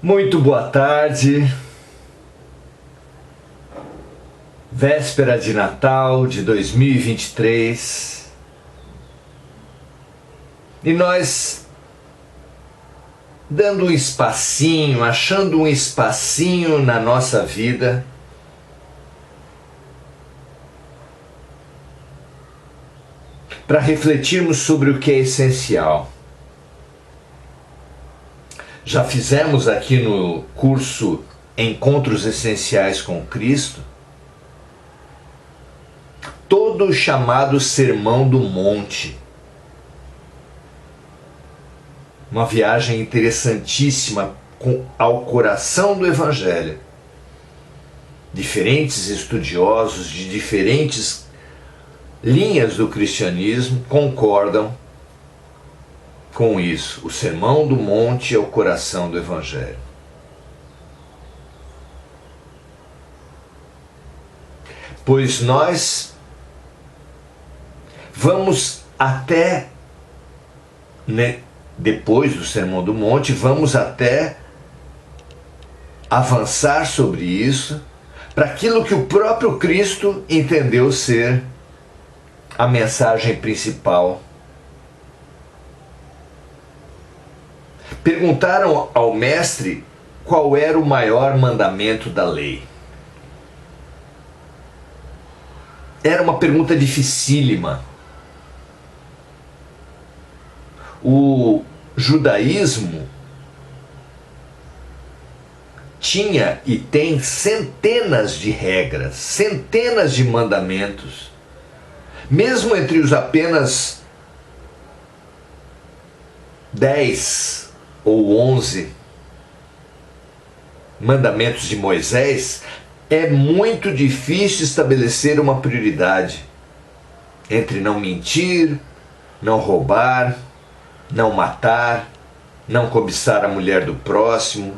Muito boa tarde, véspera de Natal de 2023, e nós dando um espacinho, achando um espacinho na nossa vida para refletirmos sobre o que é essencial. Já fizemos aqui no curso Encontros Essenciais com Cristo todo o chamado Sermão do Monte. Uma viagem interessantíssima ao coração do Evangelho. Diferentes estudiosos de diferentes linhas do cristianismo concordam com isso. O Sermão do Monte é o coração do Evangelho. Pois nós vamos até, depois do Sermão do Monte, vamos até avançar sobre isso, para aquilo que o próprio Cristo entendeu ser a mensagem principal. Perguntaram ao mestre qual era o maior mandamento da lei. Era uma pergunta dificílima. O judaísmo tinha e tem centenas de regras, centenas de mandamentos. Mesmo entre os apenas 10 ou 11 mandamentos de Moisés, é muito difícil estabelecer uma prioridade entre não mentir, não roubar, não matar, não cobiçar a mulher do próximo.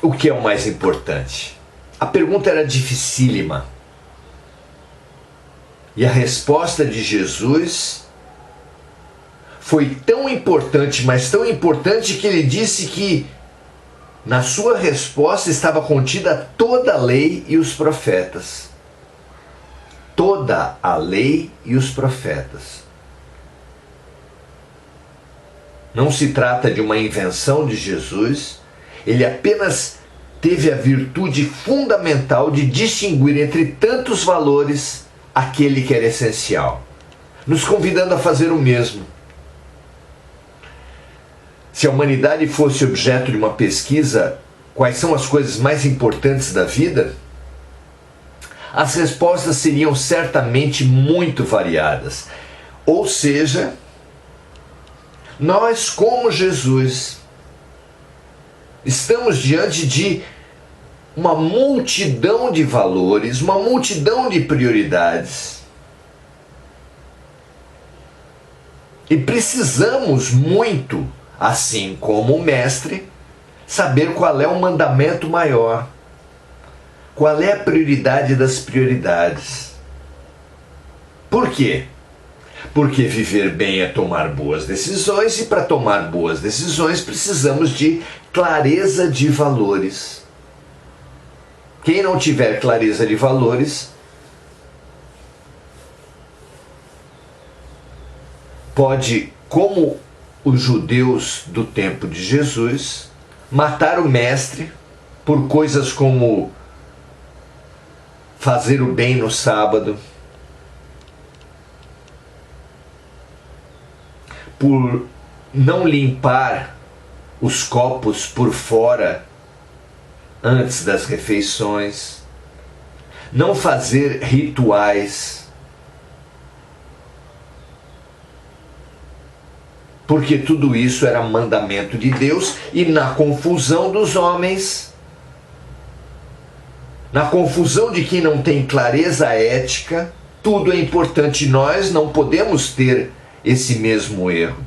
O que é o mais importante? A pergunta era dificílima. E a resposta de Jesus foi tão importante, mas tão importante, que ele disse que na sua resposta estava contida toda a lei e os profetas. Toda a lei e os profetas. Não se trata de uma invenção de Jesus, ele apenas teve a virtude fundamental de distinguir entre tantos valores aquele que era essencial, nos convidando a fazer o mesmo. Se a humanidade fosse objeto de uma pesquisa, quais são as coisas mais importantes da vida? As respostas seriam certamente muito variadas. Ou seja, nós, como Jesus, estamos diante de uma multidão de valores, uma multidão de prioridades. E precisamos muito, assim como o mestre, saber qual é o mandamento maior. Qual é a prioridade das prioridades? Por quê? Porque viver bem é tomar boas decisões, e para tomar boas decisões precisamos de clareza de valores. Quem não tiver clareza de valores pode, como os judeus do tempo de Jesus, matar o mestre por coisas como fazer o bem no sábado, por não limpar os copos por fora antes das refeições, não fazer rituais, porque tudo isso era mandamento de Deus, e na confusão dos homens, na confusão de quem não tem clareza ética, tudo é importante. Nós não podemos ter esse mesmo erro.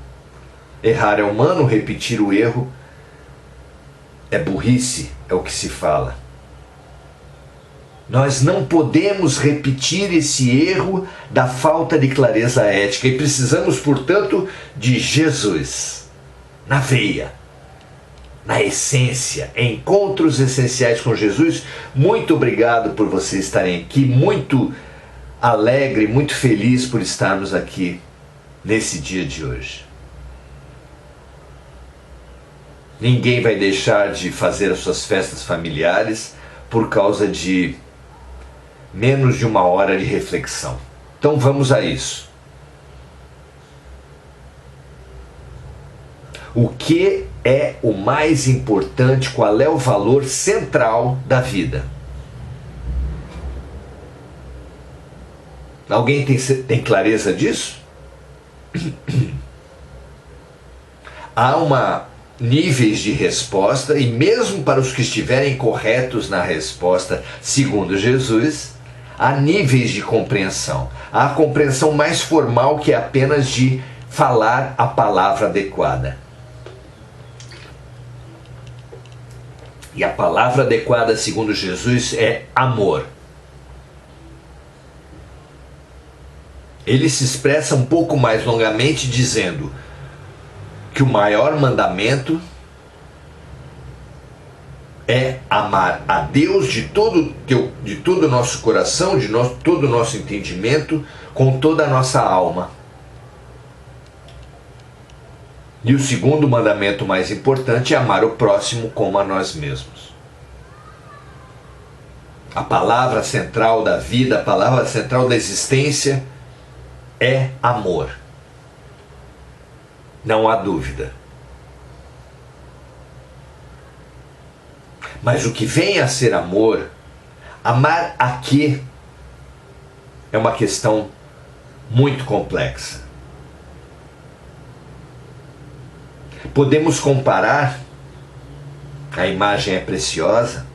Errar é humano, repetir o erro é burrice, é o que se fala. Nós não podemos repetir esse erro da falta de clareza ética, e precisamos, portanto, de Jesus. na veia, na essência, encontros essenciais com Jesus. Muito obrigado por vocês estarem aqui, muito alegre, muito feliz por estarmos aqui nesse dia de hoje. Ninguém vai deixar de fazer as suas festas familiares por causa de menos de uma hora de reflexão. Então vamos a isso. O que é o mais importante? Qual é o valor central da vida? Alguém tem clareza disso? Há níveis de resposta, e mesmo para os que estiverem corretos na resposta segundo Jesus, há níveis de compreensão. Há a compreensão mais formal, que é apenas de falar a palavra adequada. E a palavra adequada segundo Jesus é amor. Ele se expressa um pouco mais longamente dizendo que o maior mandamento é amar a Deus de todo o nosso coração, todo o nosso entendimento, com toda a nossa alma. E o segundo mandamento mais importante é amar o próximo como a nós mesmos. A palavra central da vida, a palavra central da existência é amor. Não há dúvida. Mas o que vem a ser amor, amar a quê? É uma questão muito complexa. Podemos comparar, a imagem é preciosa,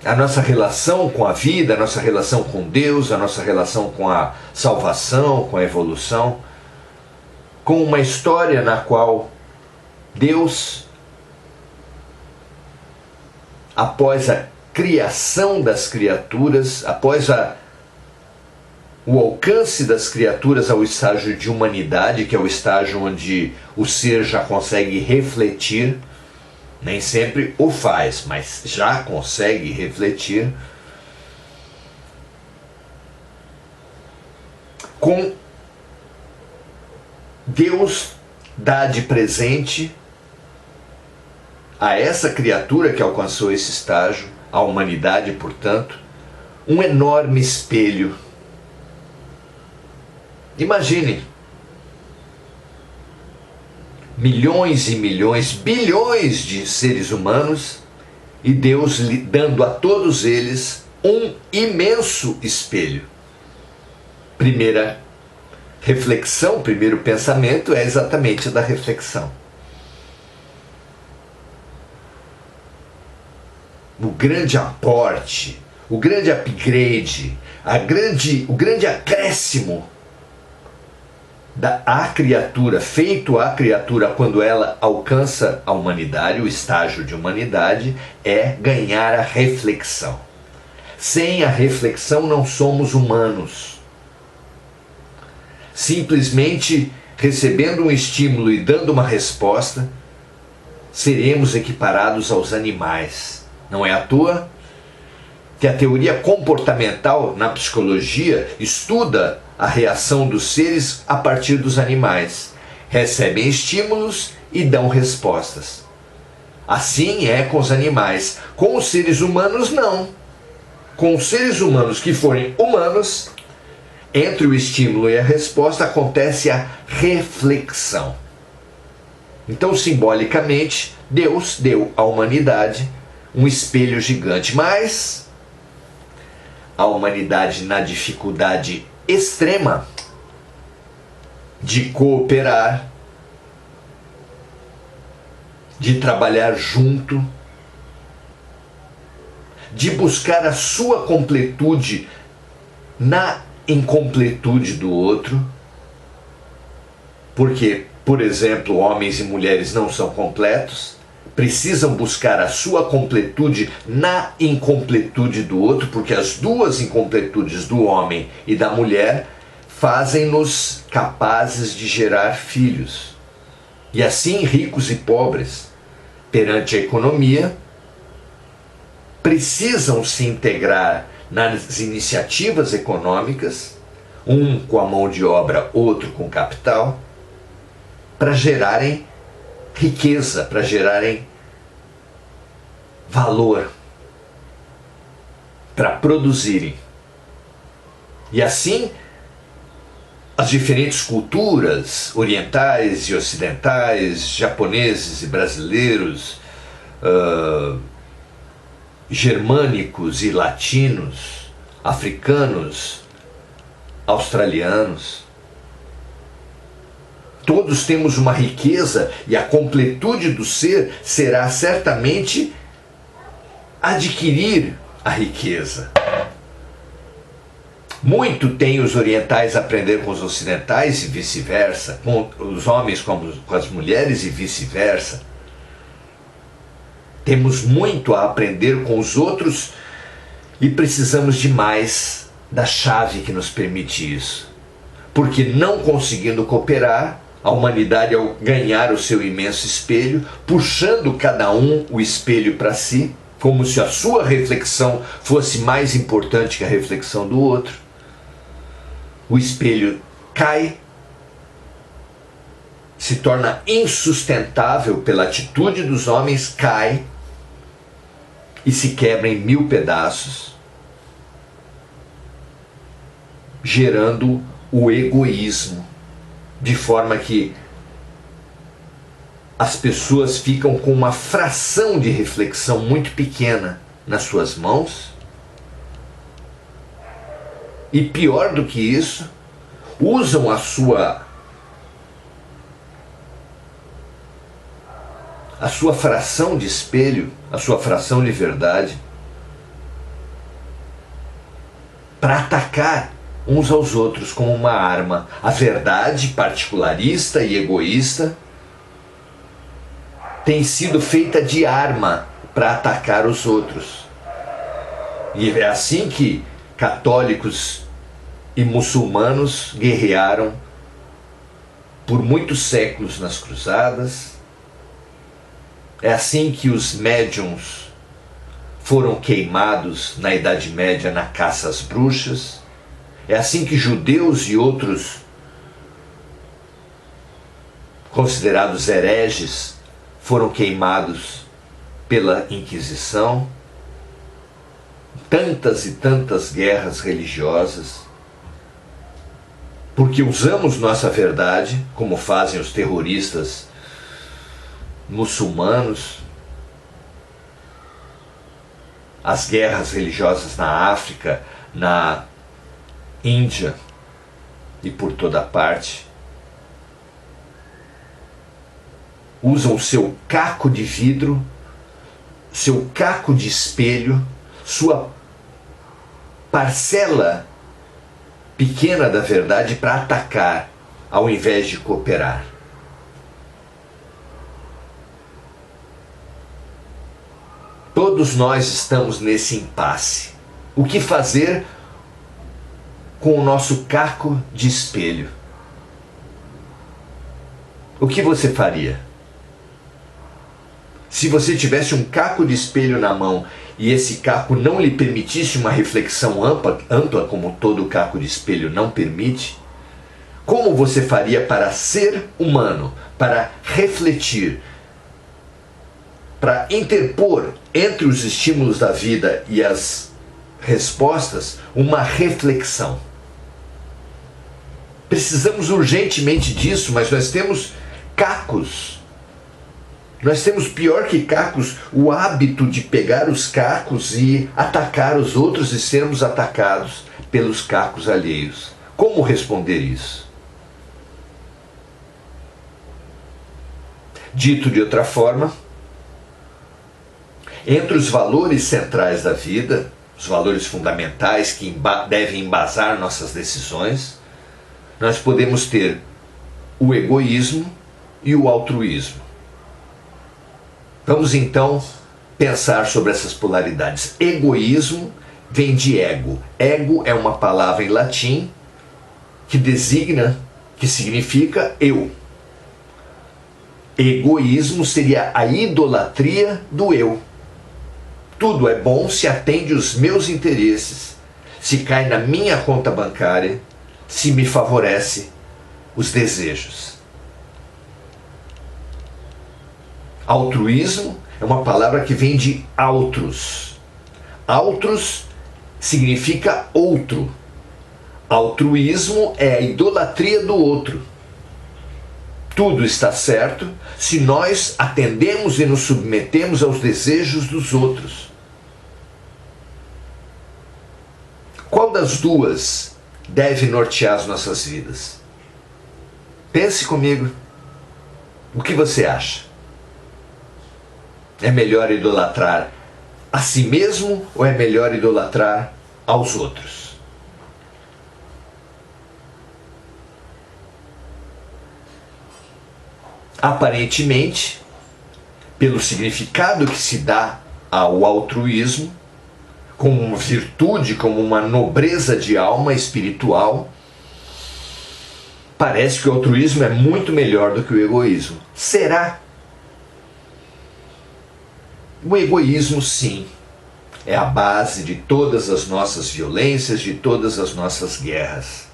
a nossa relação com a vida, a nossa relação com Deus, a nossa relação com a salvação, com a evolução, com uma história na qual Deus, após a criação das criaturas, após o alcance das criaturas ao estágio de humanidade, que é o estágio onde o ser já consegue refletir, nem sempre o faz, mas já consegue refletir, com Deus dá de presente a essa criatura que alcançou esse estágio, a humanidade, portanto, um enorme espelho. Imagine milhões e milhões, bilhões de seres humanos e Deus dando a todos eles um imenso espelho. Primeira reflexão, primeiro pensamento é exatamente da reflexão. O grande aporte, o grande upgrade, o grande acréscimo à criatura, feito à criatura quando ela alcança a humanidade, o estágio de humanidade, é ganhar a reflexão. Sem a reflexão não somos humanos. Simplesmente recebendo um estímulo e dando uma resposta, seremos equiparados aos animais. Não é à toa que a teoria comportamental na psicologia estuda a reação dos seres a partir dos animais. Recebem estímulos e dão respostas. Assim é com os animais. Com os seres humanos, não. Com os seres humanos que forem humanos, entre o estímulo e a resposta acontece a reflexão. Então, simbolicamente, Deus deu à humanidade um espelho gigante, mas a humanidade, na dificuldade extrema de cooperar, de trabalhar junto, de buscar a sua completude na incompletude do outro, porque, por exemplo, homens e mulheres não são completos, precisam buscar a sua completude na incompletude do outro, porque as duas incompletudes do homem e da mulher fazem-nos capazes de gerar filhos. E assim, ricos e pobres, perante a economia, precisam se integrar nas iniciativas econômicas, um com a mão de obra, outro com capital, para gerarem riqueza, para gerarem valor, para produzirem. E assim, as diferentes culturas orientais e ocidentais, japoneses e brasileiros, germânicos e latinos, africanos, australianos, todos temos uma riqueza, e a completude do ser será certamente adquirir a riqueza. Muito têm os orientais a aprender com os ocidentais e vice-versa, com os homens com as mulheres e vice-versa. Temos muito a aprender com os outros e precisamos de mais da chave que nos permite isso. Porque não conseguindo cooperar, a humanidade, ao ganhar o seu imenso espelho, puxando cada um o espelho para si, como se a sua reflexão fosse mais importante que a reflexão do outro, o espelho cai, se torna insustentável pela atitude dos homens, cai e se quebra em 1000 pedaços, gerando o egoísmo, de forma que as pessoas ficam com uma fração de reflexão muito pequena nas suas mãos. E pior do que isso, usam a sua fração de espelho, a sua fração de verdade, para atacar uns aos outros como uma arma. A verdade particularista e egoísta tem sido feita de arma para atacar os outros. E é assim que católicos e muçulmanos guerrearam por muitos séculos nas cruzadas. É assim que os médiuns foram queimados na Idade Média na caça às bruxas. É assim que judeus e outros considerados hereges foram queimados pela Inquisição. Tantas e tantas guerras religiosas, porque usamos nossa verdade, como fazem os terroristas muçulmanos, as guerras religiosas na África, na Índia e por toda parte. Usam o seu caco de vidro, seu caco de espelho, sua parcela pequena da verdade para atacar, ao invés de cooperar. Todos nós estamos nesse impasse. O que fazer com o nosso caco de espelho? O que você faria? Se você tivesse um caco de espelho na mão e esse caco não lhe permitisse uma reflexão ampla, como todo caco de espelho não permite, como você faria para ser humano, para refletir, para interpor entre os estímulos da vida e as respostas uma reflexão? Precisamos urgentemente disso, mas nós temos cacos. Nós temos, pior que cacos, o hábito de pegar os cacos e atacar os outros e sermos atacados pelos cacos alheios. Como responder isso? Dito de outra forma, entre os valores centrais da vida, os valores fundamentais que devem embasar nossas decisões, nós podemos ter o egoísmo e o altruísmo. Vamos então pensar sobre essas polaridades. Egoísmo vem de ego. Ego é uma palavra em latim que significa eu. Egoísmo seria a idolatria do eu. Tudo é bom se atende os meus interesses, se cai na minha conta bancária, se me favorece os desejos. Altruísmo é uma palavra que vem de altros. Altros significa outro. Altruísmo é a idolatria do outro. Tudo está certo se nós atendemos e nos submetemos aos desejos dos outros. Qual das duas deve nortear as nossas vidas? Pense comigo. O que você acha? É melhor idolatrar a si mesmo ou é melhor idolatrar aos outros? Aparentemente, pelo significado que se dá ao altruísmo, como uma virtude, como uma nobreza de alma espiritual, parece que o altruísmo é muito melhor do que o egoísmo. Será? O egoísmo, sim, é a base de todas as nossas violências, de todas as nossas guerras.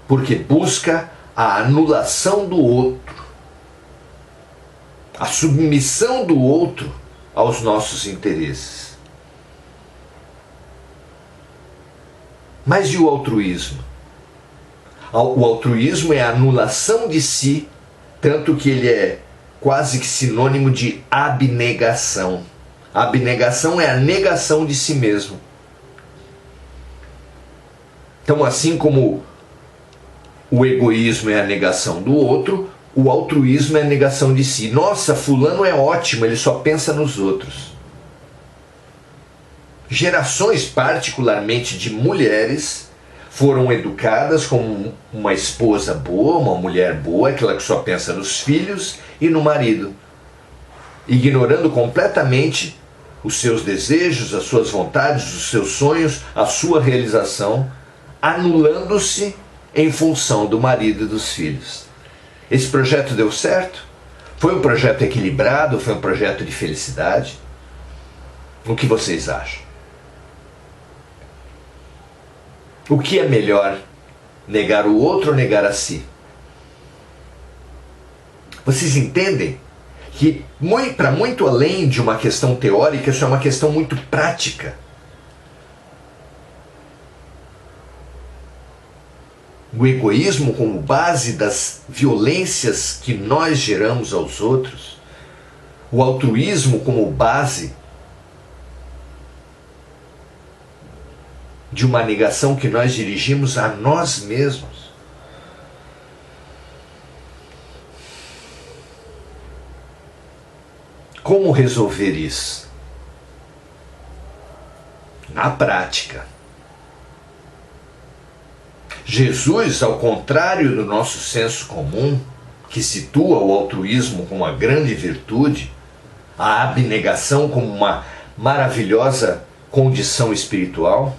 Porque busca a anulação do outro, a submissão do outro aos nossos interesses. Mas e o altruísmo? O altruísmo é a anulação de si, tanto que ele é quase que sinônimo de abnegação. A abnegação é a negação de si mesmo. Então, assim como o egoísmo é a negação do outro, o altruísmo é a negação de si. Nossa, fulano é ótimo, ele só pensa nos outros. Gerações, particularmente de mulheres, foram educadas como uma esposa boa, uma mulher boa, aquela que só pensa nos filhos e no marido, ignorando completamente os seus desejos, as suas vontades, os seus sonhos, a sua realização, anulando-se em função do marido e dos filhos. Esse projeto deu certo? Foi um projeto equilibrado? Foi um projeto de felicidade? O que vocês acham? O que é melhor? Negar o outro ou negar a si? Vocês entendem que, para muito além de uma questão teórica, isso é uma questão muito prática. O egoísmo como base das violências que nós geramos aos outros, o altruísmo como base de uma negação que nós dirigimos a nós mesmos. Como resolver isso? Na prática. Jesus, ao contrário do nosso senso comum, que situa o altruísmo como uma grande virtude, a abnegação como uma maravilhosa condição espiritual,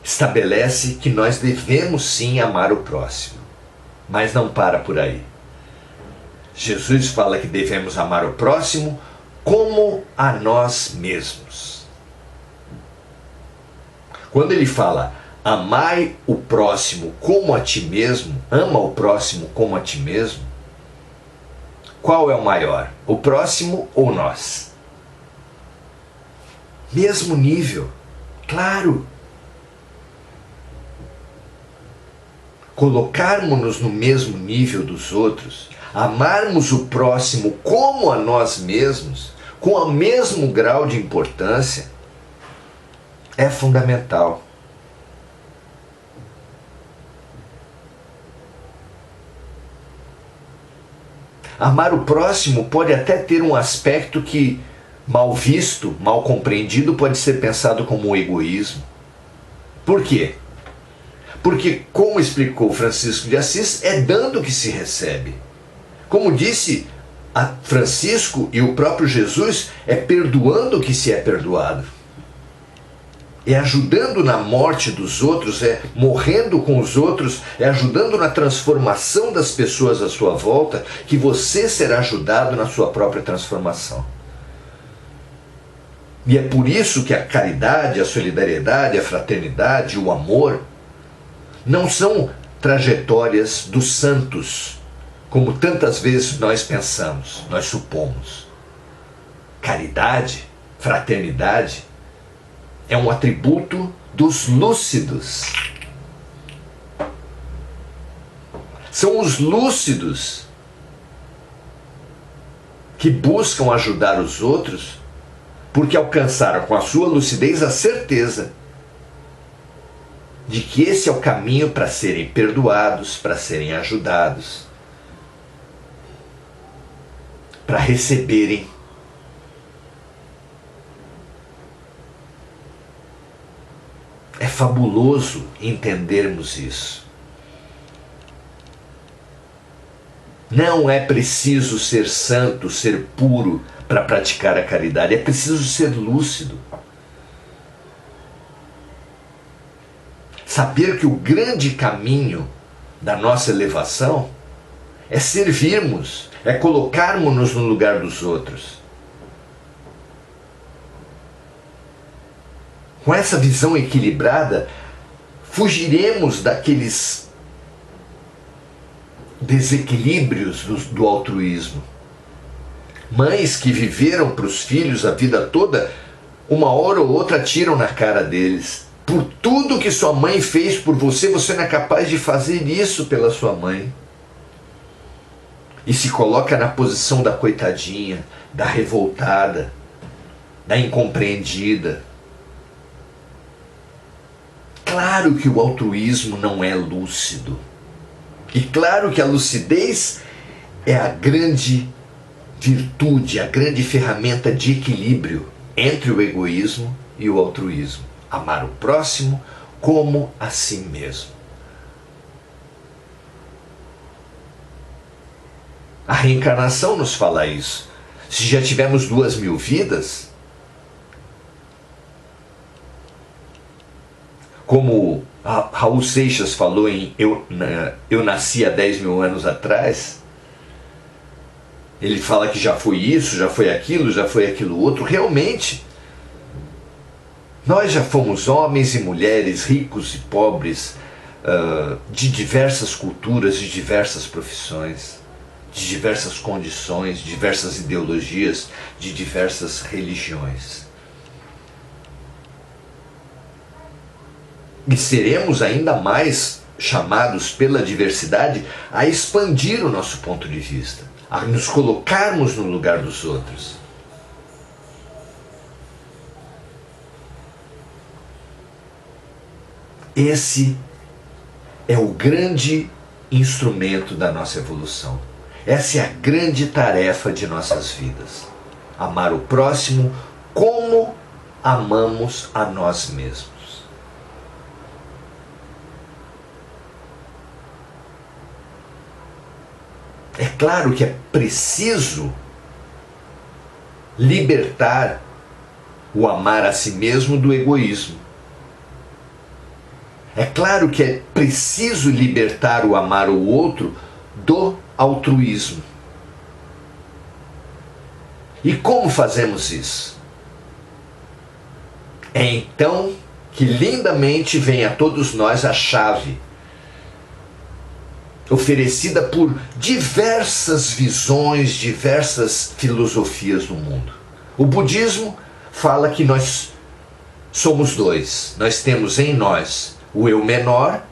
estabelece que nós devemos sim amar o próximo, mas não para por aí. Jesus fala que devemos amar o próximo como a nós mesmos. Quando ele fala, amai o próximo como a ti mesmo, ama o próximo como a ti mesmo, qual é o maior? O próximo ou nós? Mesmo nível, claro. Colocarmos-nos no mesmo nível dos outros, amarmos o próximo como a nós mesmos, com o mesmo grau de importância, é fundamental. Amar o próximo pode até ter um aspecto que, mal visto, mal compreendido, pode ser pensado como um egoísmo. Por quê? Porque, como explicou Francisco de Assis, é dando que se recebe. Como disse Francisco e o próprio Jesus, é perdoando que se é perdoado. É ajudando na morte dos outros, é morrendo com os outros, é ajudando na transformação das pessoas à sua volta, que você será ajudado na sua própria transformação. E é por isso que a caridade, a solidariedade, a fraternidade, o amor, não são trajetórias dos santos, como tantas vezes nós pensamos, nós supomos. Caridade, fraternidade, é um atributo dos lúcidos. São os lúcidos que buscam ajudar os outros porque alcançaram com a sua lucidez a certeza de que esse é o caminho para serem perdoados, para serem ajudados, para receberem. É fabuloso entendermos isso. Não é preciso ser santo, ser puro para praticar a caridade. É preciso ser lúcido. Saber que o grande caminho da nossa elevação é servirmos, é colocarmos-nos no lugar dos outros. Com essa visão equilibrada, fugiremos daqueles desequilíbrios do altruísmo. Mães que viveram para os filhos a vida toda, uma hora ou outra tiram na cara deles. Por tudo que sua mãe fez por você, você não é capaz de fazer isso pela sua mãe. E se coloca na posição da coitadinha, da revoltada, da incompreendida. Claro que o altruísmo não é lúcido. E claro que a lucidez é a grande virtude, a grande ferramenta de equilíbrio entre o egoísmo e o altruísmo. Amar o próximo como a si mesmo. A reencarnação nos fala isso. Se já tivemos 2000 vidas, como Raul Seixas falou em Eu Nasci há 10.000 anos atrás, ele fala que já foi isso, já foi aquilo outro. Realmente, nós já fomos homens e mulheres, ricos e pobres, de diversas culturas, de diversas profissões, de diversas condições, de diversas ideologias, de diversas religiões. E seremos ainda mais chamados pela diversidade a expandir o nosso ponto de vista, a nos colocarmos no lugar dos outros. Esse é o grande instrumento da nossa evolução. Essa é a grande tarefa de nossas vidas. Amar o próximo como amamos a nós mesmos. É claro que é preciso libertar o amar a si mesmo do egoísmo. É claro que é preciso libertar o amar o outro do altruísmo. E como fazemos isso? É então que lindamente vem a todos nós a chave oferecida por diversas visões, diversas filosofias do mundo. O budismo fala que nós somos dois. Nós temos em nós o eu menor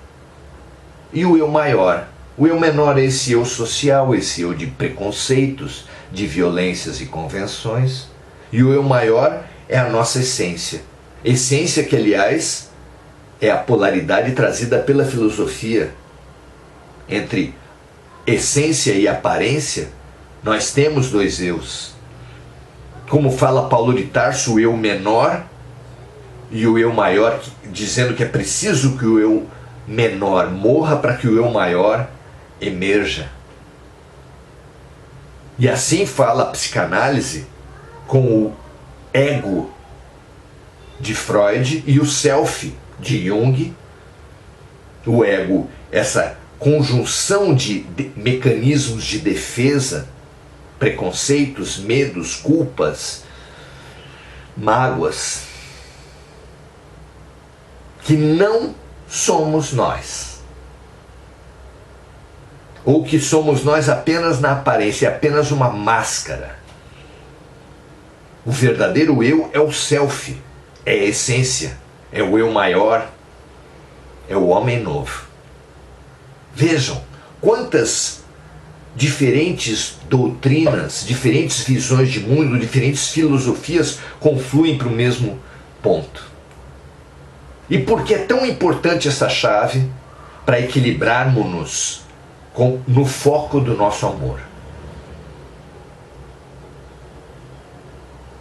e o eu maior. O eu menor é esse eu social, esse eu de preconceitos, de violências e convenções. E o eu maior é a nossa essência. Essência que, aliás, é a polaridade trazida pela filosofia. Entre essência e aparência, nós temos dois eus. Como fala Paulo de Tarso, o eu menor e o eu maior, dizendo que é preciso que o eu menor morra para que o eu maior emerja. E assim fala a psicanálise com o ego de Freud, e o self, de Jung. O ego, essa conjunção de mecanismos de defesa, preconceitos, medos, culpas, mágoas, que não somos nós. Ou que somos nós apenas na aparência, é apenas uma máscara. O verdadeiro eu é o self, é a essência, é o eu maior, é o homem novo. Vejam quantas diferentes doutrinas, diferentes visões de mundo, diferentes filosofias confluem para o mesmo ponto. E por que é tão importante essa chave para equilibrarmos-nos no foco do nosso amor?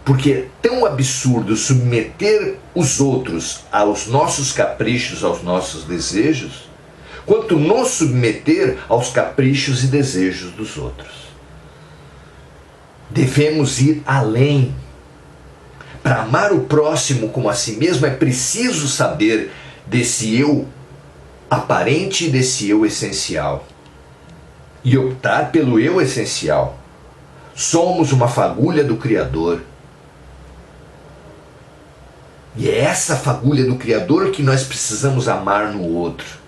Porque é tão absurdo submeter os outros aos nossos caprichos, aos nossos desejos, quanto nos submeter aos caprichos e desejos dos outros. Devemos ir além. Para amar o próximo como a si mesmo, é preciso saber desse eu aparente e desse eu essencial. E optar pelo eu essencial. Somos uma fagulha do Criador. E é essa fagulha do Criador que nós precisamos amar no outro.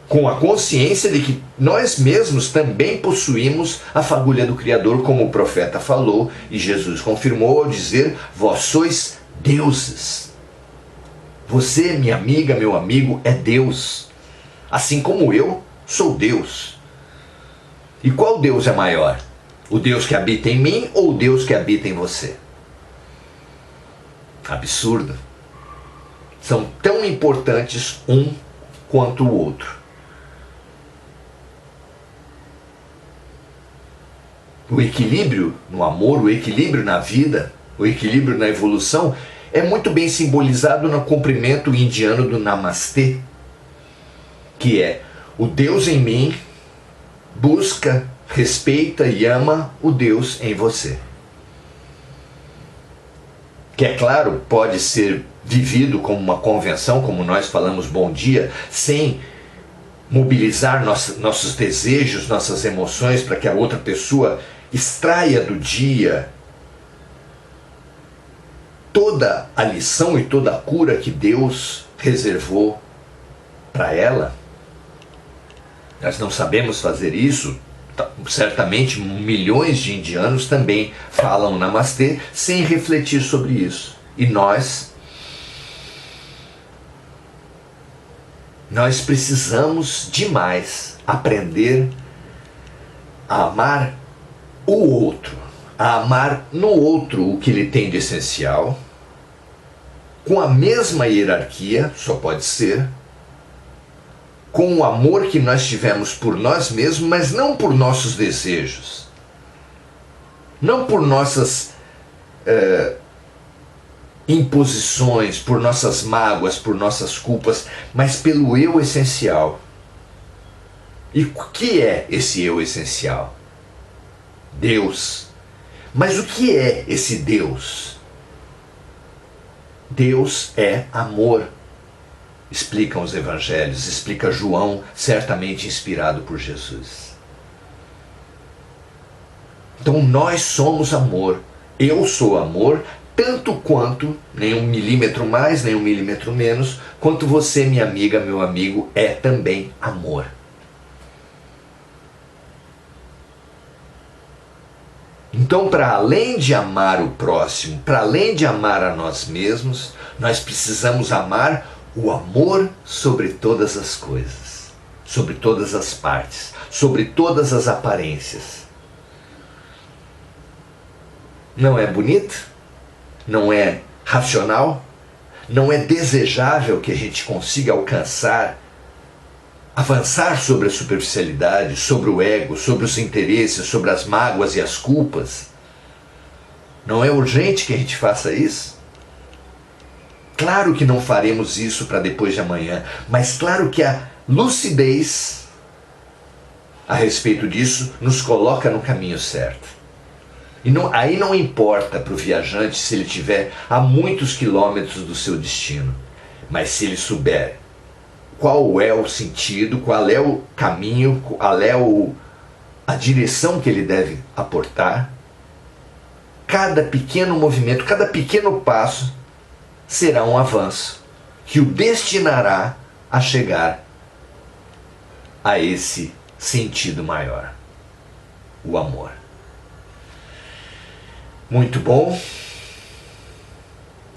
Com a consciência de que nós mesmos também possuímos a fagulha do Criador, como o profeta falou, e Jesus confirmou ao dizer: vós sois deuses. Você, minha amiga, meu amigo, é Deus. Assim como eu sou Deus. E qual Deus é maior? O Deus que habita em mim ou o Deus que habita em você? Absurdo. São tão importantes um quanto o outro. O equilíbrio no amor, o equilíbrio na vida, o equilíbrio na evolução é muito bem simbolizado no comprimento indiano do Namastê, que é: o Deus em mim busca, respeita e ama o Deus em você. Que, é claro, pode ser vivido como uma convenção, como nós falamos bom dia, sem mobilizar nossos desejos, nossas emoções, para que a outra pessoa extraia do dia toda a lição e toda a cura que Deus reservou para ela. Nós não sabemos fazer isso. Certamente milhões de indianos também falam Namastê sem refletir sobre isso. E nós precisamos demais aprender a amar o outro, a amar no outro o que ele tem de essencial, com a mesma hierarquia, só pode ser, com o amor que nós tivemos por nós mesmos, mas não por nossos desejos, não por nossas imposições, por nossas mágoas, por nossas culpas, mas pelo eu essencial. E o que é esse eu essencial? Deus. Mas o que é esse Deus? Deus é amor. Explicam os evangelhos, explica João, certamente inspirado por Jesus. Então nós somos amor. Eu sou amor, tanto quanto, nem um milímetro mais, nem um milímetro menos, quanto você, minha amiga, meu amigo, é também amor. Então, para além de amar o próximo, para além de amar a nós mesmos, nós precisamos amar o amor sobre todas as coisas, sobre todas as partes, sobre todas as aparências. Não é bonito? Não é racional? Não é desejável que a gente consiga alcançar, avançar sobre a superficialidade, sobre o ego, sobre os interesses, sobre as mágoas e as culpas? Não é urgente que a gente faça isso? Claro que não faremos isso para depois de amanhã, mas claro que a lucidez a respeito disso nos coloca no caminho certo. Aí não importa para o viajante se ele estiver a muitos quilômetros do seu destino, mas se ele souber qual é o sentido, qual é o caminho, qual é a direção que ele deve aportar, cada pequeno movimento, cada pequeno passo será um avanço que o destinará a chegar a esse sentido maior, o amor. Muito bom.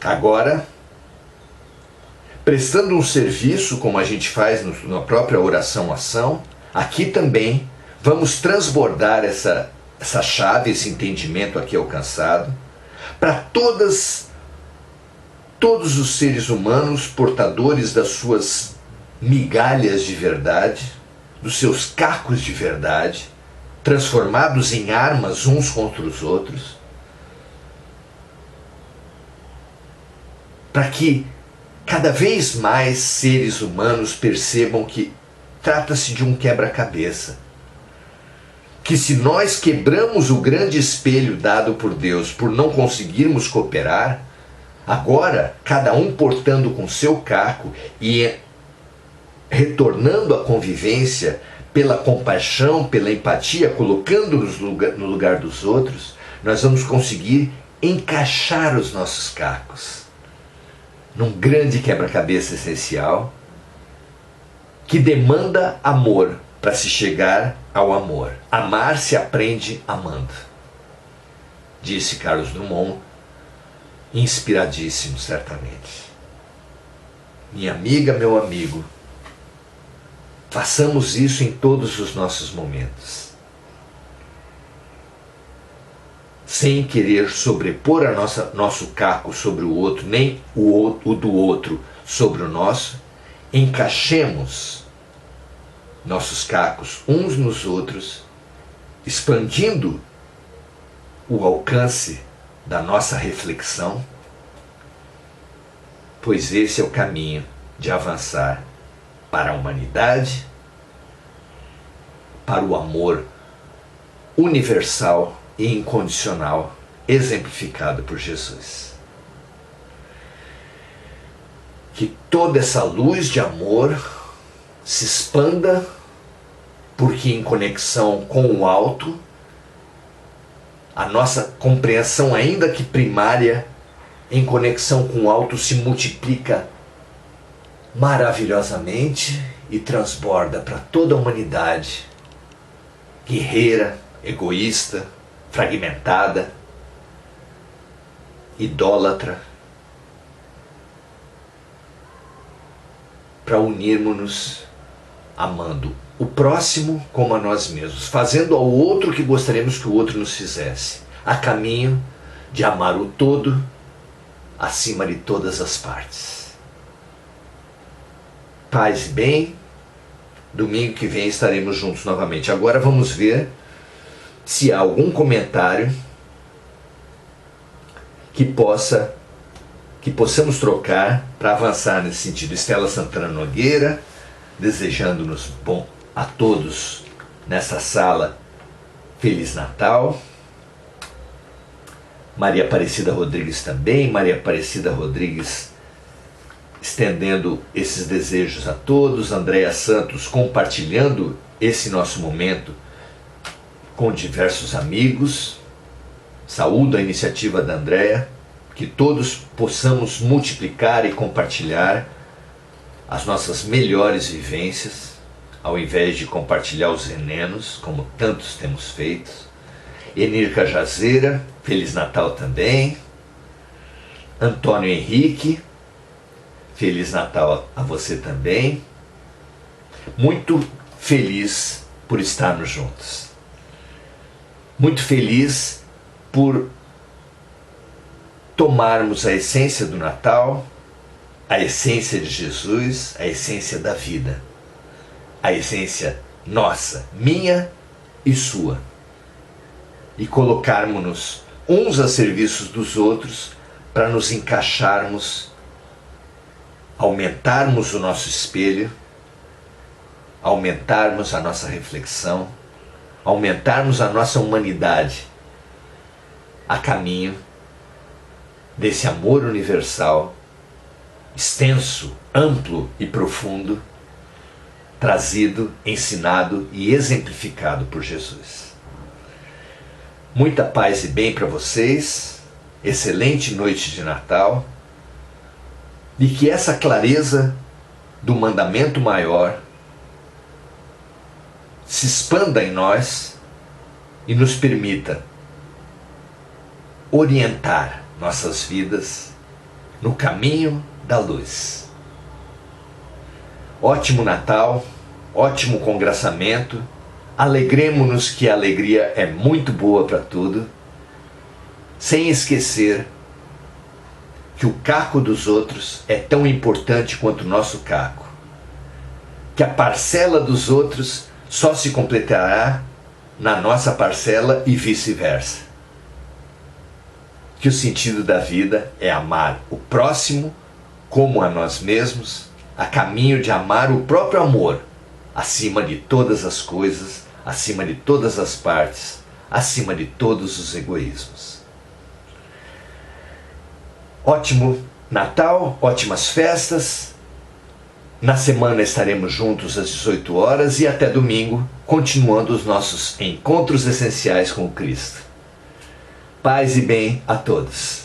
Agora, prestando um serviço, como a gente faz na própria oração-ação, aqui também vamos transbordar essa chave, esse entendimento aqui alcançado, para todos os seres humanos portadores das suas migalhas de verdade, dos seus cacos de verdade, transformados em armas uns contra os outros, para que cada vez mais seres humanos percebam que trata-se de um quebra-cabeça. Que se nós quebramos o grande espelho dado por Deus por não conseguirmos cooperar, agora, cada um portando com seu caco e retornando à convivência pela compaixão, pela empatia, colocando-nos no lugar dos outros, nós vamos conseguir encaixar os nossos cacos num grande quebra-cabeça essencial que demanda amor para se chegar ao amor. Amar se aprende amando, disse Carlos Drummond, inspiradíssimo certamente. Minha amiga, meu amigo, façamos isso em todos os nossos momentos, sem querer sobrepor nosso caco sobre o outro, nem o do outro sobre o nosso. Encaixemos nossos cacos uns nos outros, expandindo o alcance da nossa reflexão, pois esse é o caminho de avançar para a humanidade, para o amor universal e incondicional, exemplificado por Jesus. Que toda essa luz de amor se expanda, porque em conexão com o alto, a nossa compreensão, ainda que primária, em conexão com o alto, se multiplica maravilhosamente e transborda para toda a humanidade, guerreira, egoísta, fragmentada, idólatra, para unirmos-nos amando o próximo como a nós mesmos, fazendo ao outro o que gostaríamos que o outro nos fizesse, a caminho de amar o todo acima de todas as partes. Paz e bem. Domingo que vem estaremos juntos novamente. Agora vamos ver se há algum comentário que possamos trocar para avançar nesse sentido. Estela Santana Nogueira, desejando-nos bom a todos nessa sala Feliz Natal. Maria Aparecida Rodrigues também. Maria Aparecida Rodrigues estendendo esses desejos a todos. Andréa Santos compartilhando esse nosso momento com diversos amigos. Saúdo a iniciativa da Andréa, que todos possamos multiplicar e compartilhar as nossas melhores vivências, ao invés de compartilhar os venenos, como tantos temos feito. Enir Cajazeira, Feliz Natal também. Antônio Henrique, Feliz Natal a você também. Muito feliz por estarmos juntos. Muito feliz por tomarmos a essência do Natal, a essência de Jesus, a essência da vida, a essência nossa, minha e sua, e colocarmos-nos uns a serviço dos outros para nos encaixarmos, aumentarmos o nosso espelho, aumentarmos a nossa reflexão, aumentarmos a nossa humanidade a caminho desse amor universal, extenso, amplo e profundo, trazido, ensinado e exemplificado por Jesus. Muita paz e bem para vocês, excelente noite de Natal, e que essa clareza do mandamento maior se expanda em nós e nos permita orientar nossas vidas no caminho da luz. Ótimo Natal, ótimo congraçamento, alegremo-nos que a alegria é muito boa para tudo, sem esquecer que o caco dos outros é tão importante quanto o nosso caco, que a parcela dos outros só se completará na nossa parcela e vice-versa. Que o sentido da vida é amar o próximo como a nós mesmos, a caminho de amar o próprio amor, acima de todas as coisas, acima de todas as partes, acima de todos os egoísmos. Ótimo Natal, ótimas festas. Na semana estaremos juntos às 18 horas e até domingo, continuando os nossos encontros essenciais com o Cristo. Paz e bem a todos.